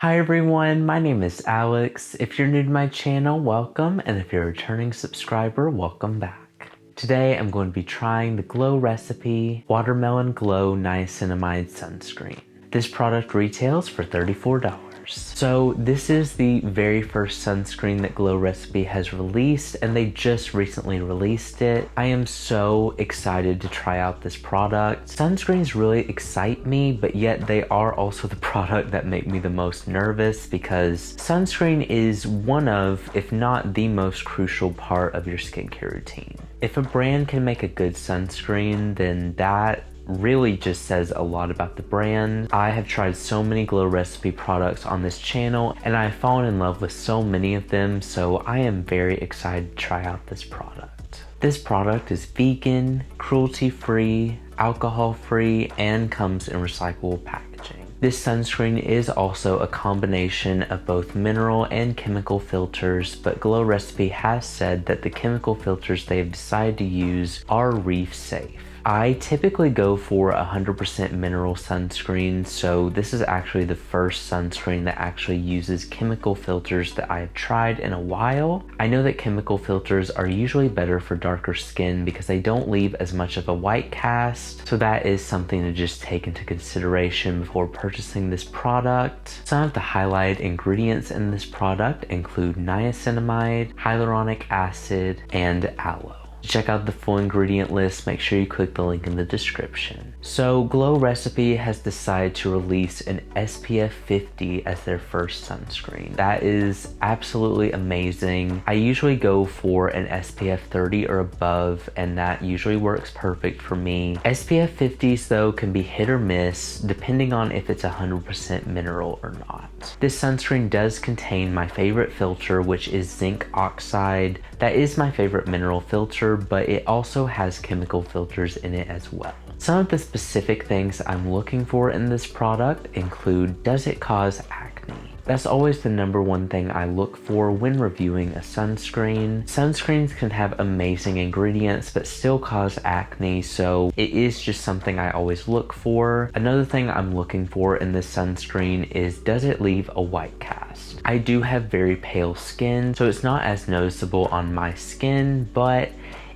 Hi everyone, my name is Alex. If you're new to my channel, welcome, and if you're a returning subscriber, welcome back. Today I'm going to be trying the Glow Recipe Watermelon Glow Niacinamide Sunscreen. This product retails for $34. So this is the very first sunscreen that Glow Recipe has released, and they just recently released it. I am so excited to try out this product. Sunscreens really excite me, but yet they are also the product that make me the most nervous because sunscreen is one of, if not the most crucial part of your skincare routine. If a brand can make a good sunscreen, then that really just says a lot about the brand. I have tried so many Glow Recipe products on this channel and I've fallen in love with so many of them, so I am very excited to try out this product. This product is vegan, cruelty-free, alcohol-free, and comes in recyclable packaging. This sunscreen is also a combination of both mineral and chemical filters, but Glow Recipe has said that the chemical filters they have decided to use are reef safe. I typically go for 100% mineral sunscreen, so this is actually the first sunscreen that actually uses chemical filters that I have tried in a while. I know that chemical filters are usually better for darker skin because they don't leave as much of a white cast, so that is something to just take into consideration before purchasing this product. Some of the highlighted ingredients in this product include niacinamide, hyaluronic acid, and aloe. To check out the full ingredient list, make sure you click the link in the description. So Glow Recipe has decided to release an SPF 50 as their first sunscreen. That is absolutely amazing. I usually go for an SPF 30 or above, and that usually works perfect for me. SPF 50s though can be hit or miss depending on if it's 100% mineral or not. This sunscreen does contain my favorite filter, which is zinc oxide. That is my favorite mineral filter, but it also has chemical filters in it as well. Some of the specific things I'm looking for in this product include, does it cause acne? That's always the number one thing I look for when reviewing a sunscreen. Sunscreens can have amazing ingredients but still cause acne, so it is just something I always look for. Another thing I'm looking for in this sunscreen is, does it leave a white cast? I do have very pale skin, so it's not as noticeable on my skin, but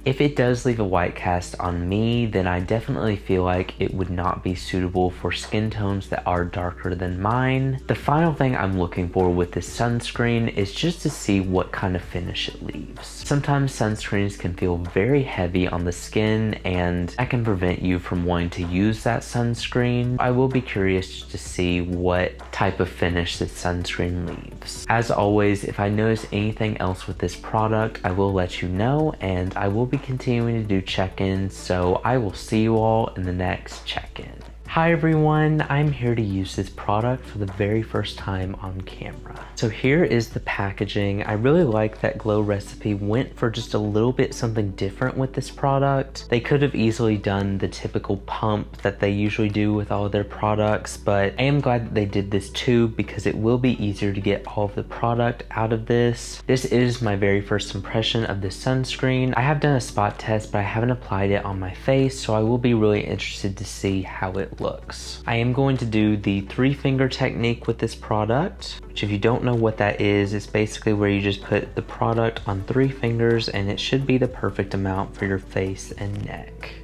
if it does leave a white cast on me, then I definitely feel like it would not be suitable for skin tones that are darker than mine. The final thing I'm looking for with this sunscreen is just to see what kind of finish it leaves. Sometimes sunscreens can feel very heavy on the skin, and that can prevent you from wanting to use that sunscreen. I will be curious to see what type of finish this sunscreen leaves. As always, if I notice anything else with this product, I will let you know, and I will be continuing to do check-ins, so I will see you all in the next check-in. Hi everyone, I'm here to use this product for the very first time on camera. So here is the packaging. I really like that Glow Recipe went for just a little bit something different with this product. They could have easily done the typical pump that they usually do with all of their products, but I am glad that they did this too because it will be easier to get all of the product out of this. This is my very first impression of this sunscreen. I have done a spot test, but I haven't applied it on my face, so I will be really interested to see how it looks. I am going to do the 3-finger technique with this product, which if you don't know what that is, it's basically where you just put the product on 3 fingers and it should be the perfect amount for your face and neck.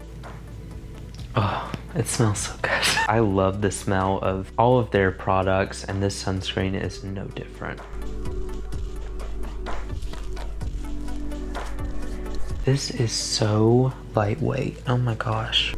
Oh, it smells so good. I love the smell of all of their products, and this sunscreen is no different. This is so lightweight. Oh my gosh.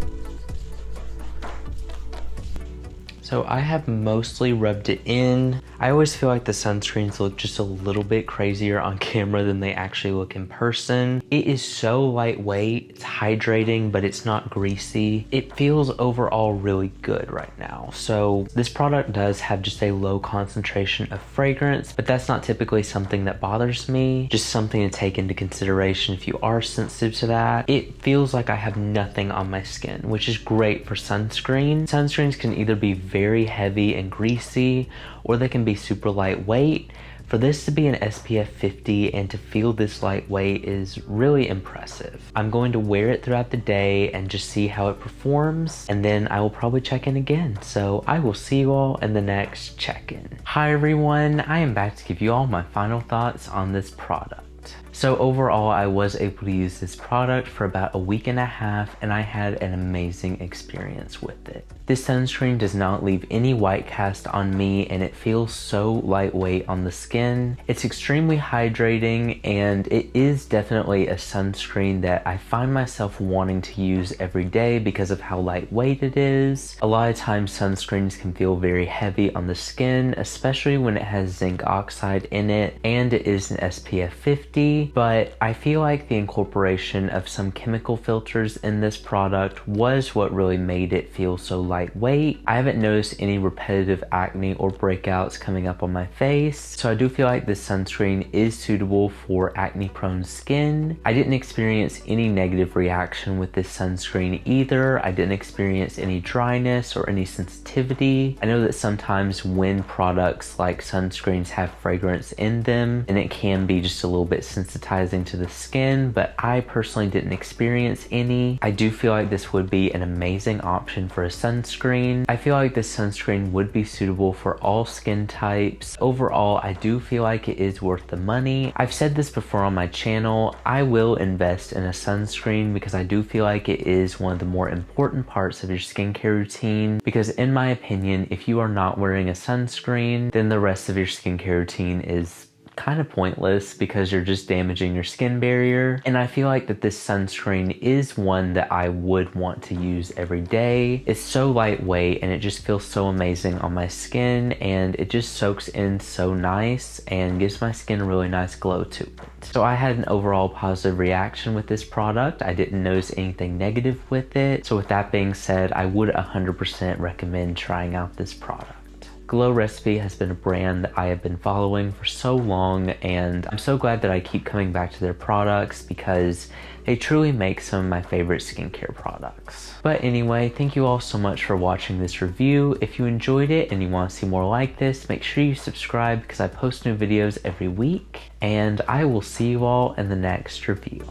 So I have mostly rubbed it in. I always feel like the sunscreens look just a little bit crazier on camera than they actually look in person. It is so lightweight, it's hydrating, but it's not greasy. It feels overall really good right now. So this product does have just a low concentration of fragrance, but that's not typically something that bothers me. Just something to take into consideration if you are sensitive to that. It feels like I have nothing on my skin, which is great for sunscreen. Sunscreens can either be very very heavy and greasy, or they can be super lightweight. For this to be an SPF 50 and to feel this lightweight is really impressive. I'm going to wear it throughout the day and just see how it performs, and then I will probably check in again. So I will see you all in the next check-in. Hi everyone, I am back to give you all my final thoughts on this product. So overall, I was able to use this product for about a week and a half, and I had an amazing experience with it. This sunscreen does not leave any white cast on me, and it feels so lightweight on the skin. It's extremely hydrating, and it is definitely a sunscreen that I find myself wanting to use every day because of how lightweight it is. A lot of times sunscreens can feel very heavy on the skin, especially when it has zinc oxide in it, and it is an SPF 50. But I feel like the incorporation of some chemical filters in this product was what really made it feel so lightweight. I haven't noticed any repetitive acne or breakouts coming up on my face, so I do feel like this sunscreen is suitable for acne prone skin. I didn't experience any negative reaction with this sunscreen either. I didn't experience any dryness or any sensitivity. I know that sometimes when products like sunscreens have fragrance in them, and it can be just a little bit sensitizing to the skin, but I personally didn't experience any. I do feel like this would be an amazing option for a sunscreen. I feel like this sunscreen would be suitable for all skin types. Overall, I do feel like it is worth the money. I've said this before on my channel, I will invest in a sunscreen because I do feel like it is one of the more important parts of your skincare routine, because in my opinion, if you are not wearing a sunscreen, then the rest of your skincare routine is kind of pointless because you're just damaging your skin barrier. And I feel like that this sunscreen is one that I would want to use every day. It's so lightweight and it just feels so amazing on my skin, and it just soaks in so nice and gives my skin a really nice glow to it. So I had an overall positive reaction with this product. I didn't notice anything negative with it. So with that being said, I would 100% recommend trying out this product. Glow Recipe has been a brand that I have been following for so long, and I'm so glad that I keep coming back to their products because they truly make some of my favorite skincare products. But anyway, thank you all so much for watching this review. If you enjoyed it and you want to see more like this, make sure you subscribe because I post new videos every week, and I will see you all in the next review.